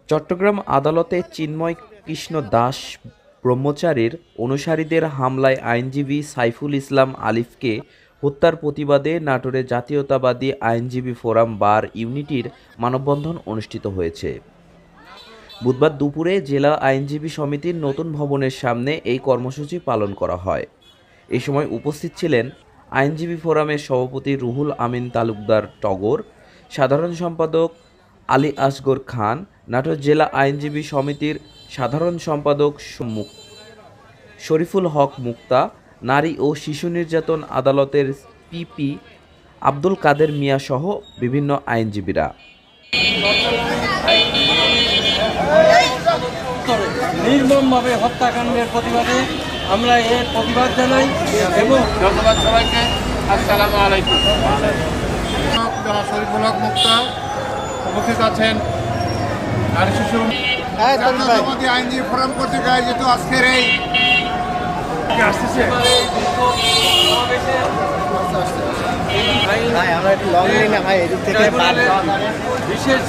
চট্টগ্রাম আদালতে চিন্ময় কৃষ্ণ দাস ব্রহ্মচারীর অনুসারীদের হামলায় আইনজীবী সাইফুল ইসলাম আলিফকে হত্যার প্রতিবাদে নাটোরে জাতীয়তাবাদী আইনজীবী ফোরাম বার ইউনিটির মানববন্ধন অনুষ্ঠিত হয়েছে। বুধবার দুপুরে জেলা আইনজীবী সমিতির নতুন ভবনের সামনে এই কর্মসূচি পালন করা হয়। এই সময় উপস্থিত ছিলেন আইনজীবী ফোরামের সভাপতি রুহুল আমিন তালুকদার টগর, সাধারণ সম্পাদক আলী আসগর খান, নাটোর জেলা আইনজীবী সমিতির সাধারণ সম্পাদক শরীফুল হক মুক্তা, নারী ও শিশু নির্যাতন আদালতের পিপি আব্দুল কাদের মিয়া সহ বিভিন্ন আইনজীবীরা। নির্মমভাবে হত্যাকাণ্ডের প্রতিবাদে আমরা এর প্রতিবাদ জানাই এবং ধন্যবাদ সবাইকে। আসসালামু আলাইকুম। শরীফুল হক মুক্তা উপস্থিত আছেন নারী শিশু জাতীয়তাবাদী আইনজীবী ফোরাম কর্তৃক আয়োজিত আজকের এই বিশেষ